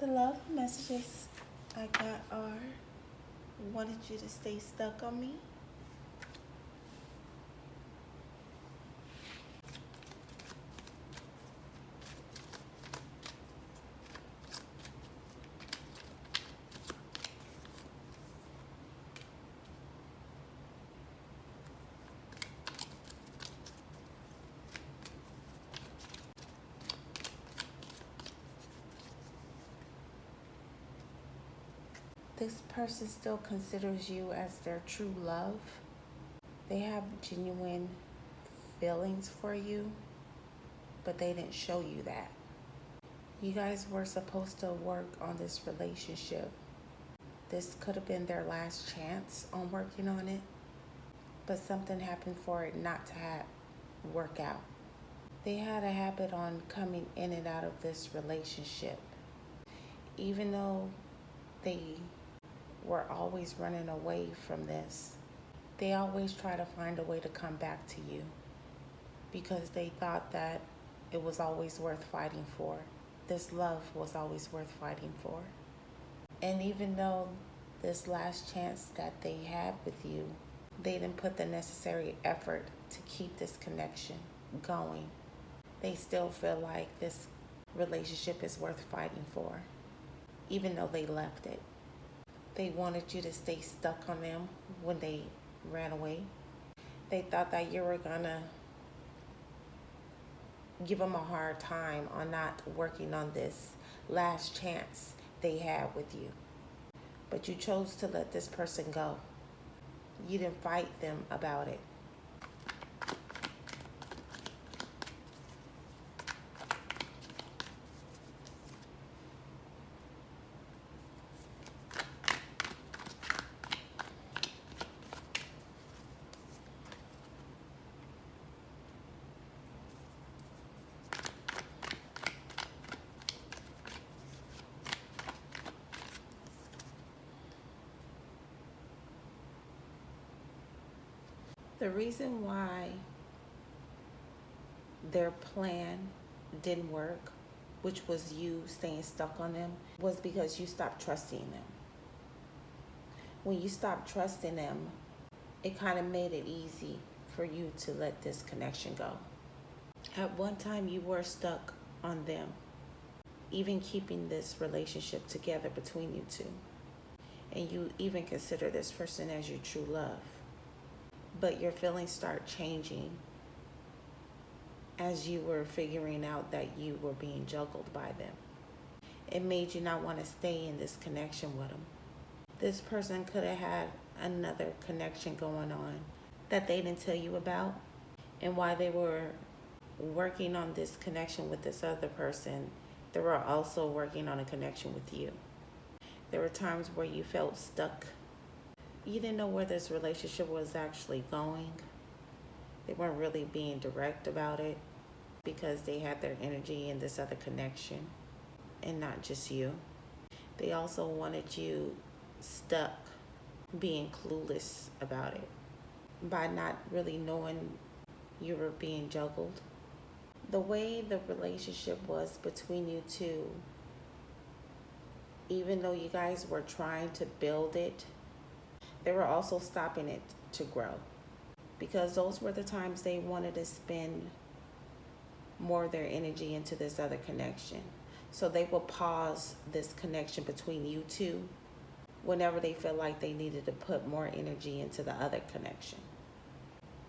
The love messages I got are wanted you to stay stuck on me. This person still considers you as their true love. They have genuine feelings for you, but they didn't show you that. You guys were supposed to work on this relationship. This could have been their last chance on working on it, but something happened for it not to work out. They had a habit on coming in and out of this relationship. Even though they were always running away from this, they always try to find a way to come back to you because they thought that it was always worth fighting for. This love was always worth fighting for. And even though this last chance that they had with you, they didn't put the necessary effort to keep this connection going, they still feel like this relationship is worth fighting for, even though they left it. They wanted you to stay stuck on them when they ran away. They thought that you were gonna give them a hard time on not working on this last chance they had with you. But you chose to let this person go. You didn't fight them about it. The reason why their plan didn't work, which was you staying stuck on them, was because you stopped trusting them. When you stopped trusting them, it kind of made it easy for you to let this connection go. At one time, you were stuck on them, even keeping this relationship together between you two. And you even consider this person as your true love. But your feelings start changing as you were figuring out that you were being juggled by them. It made you not want to stay in this connection with them. This person could have had another connection going on that they didn't tell you about. And while they were working on this connection with this other person, they were also working on a connection with you. There were times where you felt stuck. You didn't know where this relationship was actually going. They weren't really being direct about it because they had their energy in this other connection and not just you. They also wanted you stuck, being clueless about it, by not really knowing you were being juggled. The way the relationship was between you two, even though you guys were trying to build it, they were also stopping it to grow, because those were the times they wanted to spend more of their energy into this other connection. So they will pause this connection between you two whenever they feel like they needed to put more energy into the other connection.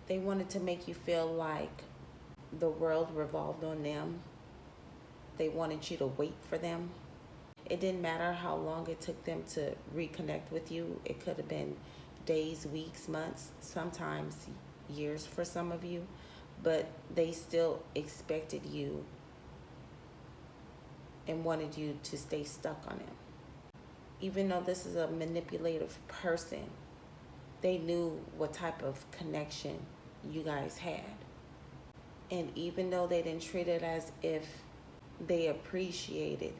They wanted to make you feel like the world revolved on them. They wanted you to wait for them. It didn't matter how long it took them to reconnect with you. It could have been days, weeks, months, sometimes years for some of you, but they still expected you and wanted you to stay stuck on them. Even though this is a manipulative person, they knew what type of connection you guys had. And even though they didn't treat it as if they appreciated,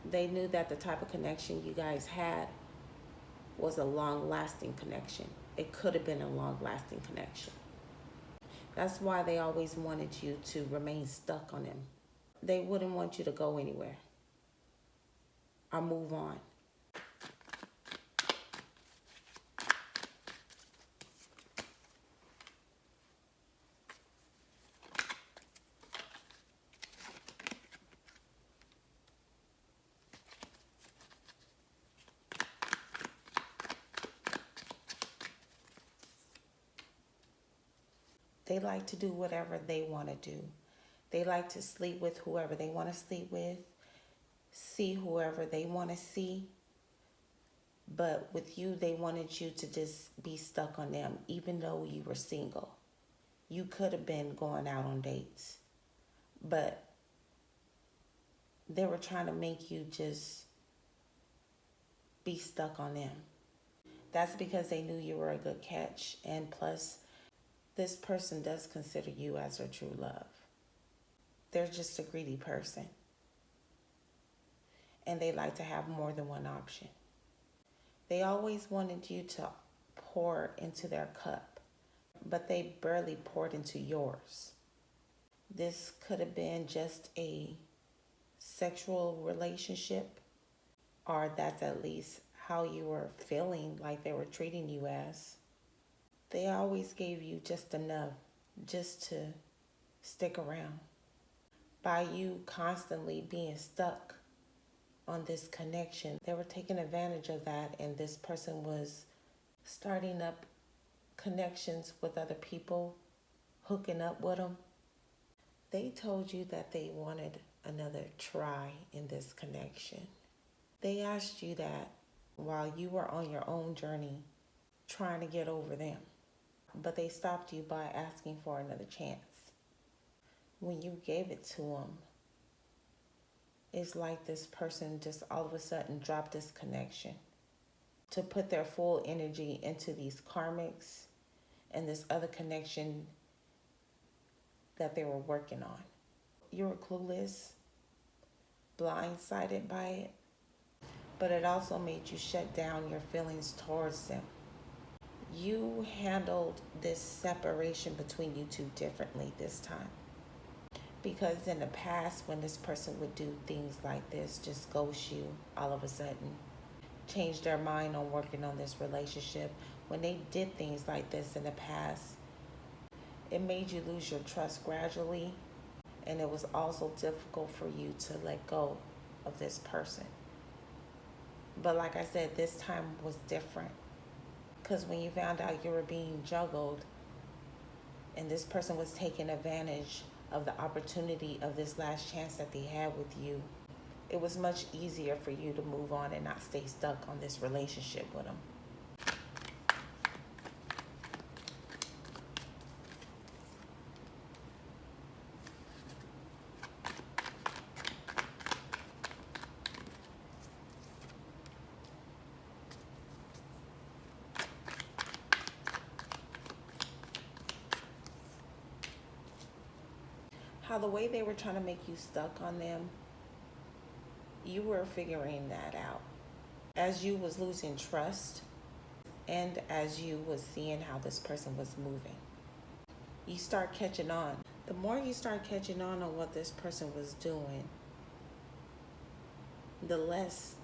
they knew that the type of connection you guys had was a long-lasting connection. It could have been a long-lasting connection. That's why they always wanted you to remain stuck on them. They wouldn't want you to go anywhere. or move on. They like to do whatever they want to do. They like to sleep with whoever they want to sleep with, see whoever they want to see. But with you, they wanted you to just be stuck on them, even though you were single. You could have been going out on dates, but they were trying to make you just be stuck on them. That's because they knew you were a good catch. And plus, this person does consider you as their true love. They're just a greedy person. And they like to have more than one option. They always wanted you to pour into their cup, but they barely poured into yours. This could have been just a sexual relationship, or that's at least how you were feeling like they were treating you as. They always gave you just enough just to stick around. By you constantly being stuck on this connection, they were taking advantage of that, and this person was starting up connections with other people, hooking up with them. They told you that they wanted another try in this connection. They asked you that while you were on your own journey trying to get over them. But they stopped you by asking for another chance. When you gave it to them, it's like this person just all of a sudden dropped this connection to put their full energy into these karmics and this other connection that they were working on. You were clueless, blindsided by it, but it also made you shut down your feelings towards them. You handled this separation between you two differently this time. Because in the past, when this person would do things like this, just ghost you all of a sudden, change their mind on working on this relationship, when they did things like this in the past, it made you lose your trust gradually, and it was also difficult for you to let go of this person. But like I said, this time was different, because when you found out you were being juggled and this person was taking advantage of the opportunity of this last chance that they had with you, it was much easier for you to move on and not stay stuck on this relationship with them. How the way they were trying to make you stuck on them, you were figuring that out. As you was losing trust and as you was seeing how this person was moving, you start catching on. The more you start catching on what this person was doing, the less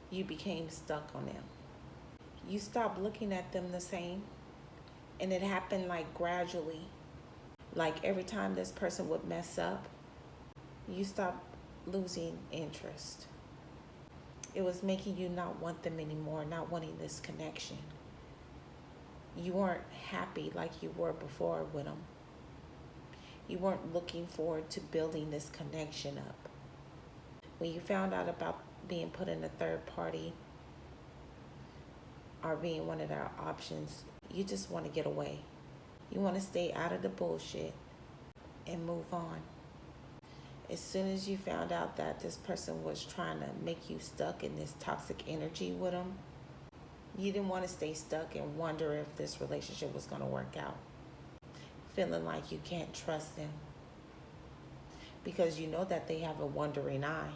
you became stuck on them. You stopped looking at them the same, and it happened like gradually. Like every time this person would mess up, you stopped losing interest. It was making you not want them anymore, not wanting this connection. You weren't happy like you were before with them. You weren't looking forward to building this connection up. When you found out about being put in a third party or being one of their options, you just want to get away. You want to stay out of the bullshit and move on. As soon as you found out that this person was trying to make you stuck in this toxic energy with them, you didn't want to stay stuck and wonder if this relationship was going to work out. Feeling like you can't trust them because you know that they have a wandering eye.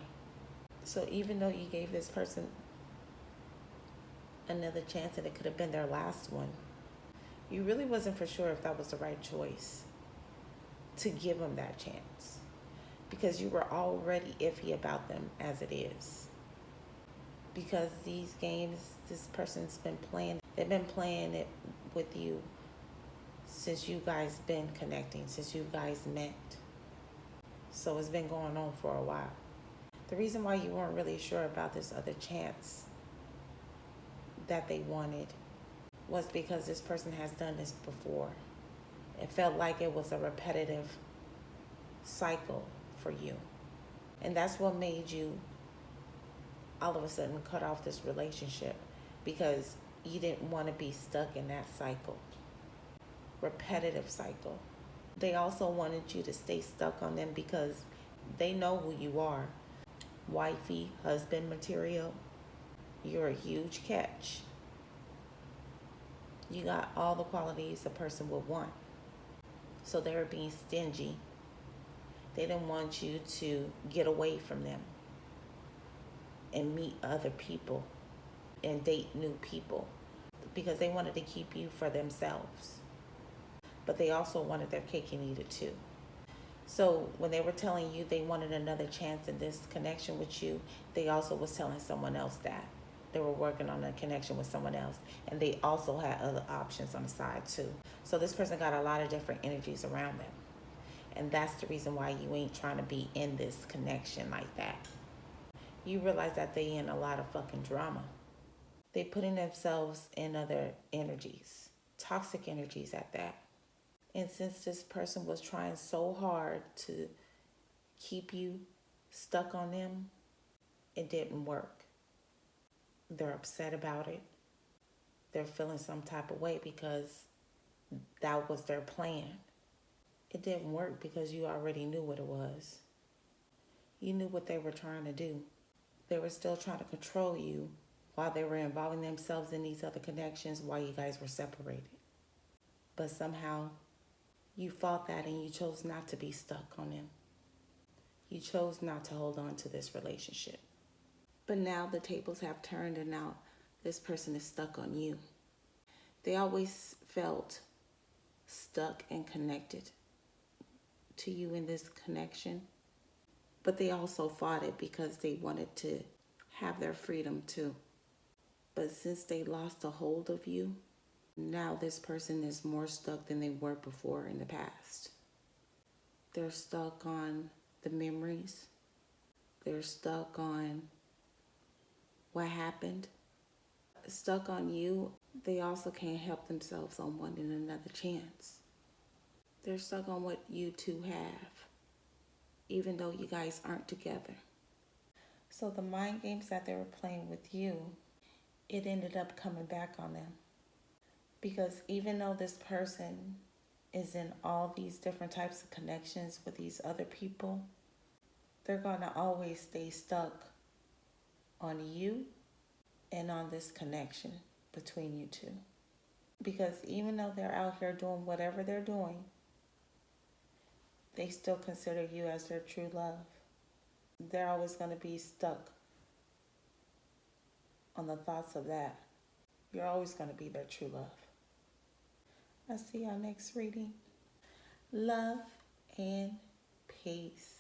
So even though you gave this person another chance and it could have been their last one, you really wasn't for sure if that was the right choice to give them that chance. because you were already iffy about them as it is. Because these games this person's been playing, they've been playing it with you since you guys been connecting, since you guys met. So it's been going on for a while. The reason why you weren't really sure about this other chance that they wanted was because this person has done this before. It felt like it was a repetitive cycle for you. And that's what made you all of a sudden cut off this relationship, because you didn't want to be stuck in that cycle, repetitive cycle. They also wanted you to stay stuck on them because they know who you are. Wifey, husband material. You're a huge catch. You got all the qualities a person would want. So they were being stingy. They didn't want you to get away from them and meet other people and date new people, because they wanted to keep you for themselves. But they also wanted their cake and eat it too. So when they were telling you they wanted another chance in this connection with you, they also was telling someone else that. They were working on a connection with someone else, and they also had other options on the side too. So this person got a lot of different energies around them. And that's the reason why you ain't trying to be in this connection like that. You realize that they in a lot of fucking drama. They putting themselves in other energies, toxic energies at that. And since this person was trying so hard to keep you stuck on them, it didn't work. They're upset about it. They're feeling some type of way because that was their plan. It didn't work because you already knew what it was. You knew what they were trying to do. They were still trying to control you while they were involving themselves in these other connections while you guys were separated. But somehow you fought that and you chose not to be stuck on them. You chose not to hold on to this relationship. But now the tables have turned, and now this person is stuck on you. They always felt stuck and connected to you in this connection, but they also fought it because they wanted to have their freedom too. But since they lost a hold of you, now this person is more stuck than they were before in the past. They're stuck on the memories. They're stuck on what happened. Stuck on you. They also can't help themselves on wanting another chance. They're stuck on what you two have, even though you guys aren't together. So the mind games that they were playing with you, it ended up coming back on them. Because even though this person is in all these different types of connections with these other people, they're going to always stay stuck on you and on this connection between you two. Because even though they're out here doing whatever they're doing, they still consider you as their true love. They're always going to be stuck on the thoughts of that. You're always going to be their true love. I'll see y'all next reading. Love and peace.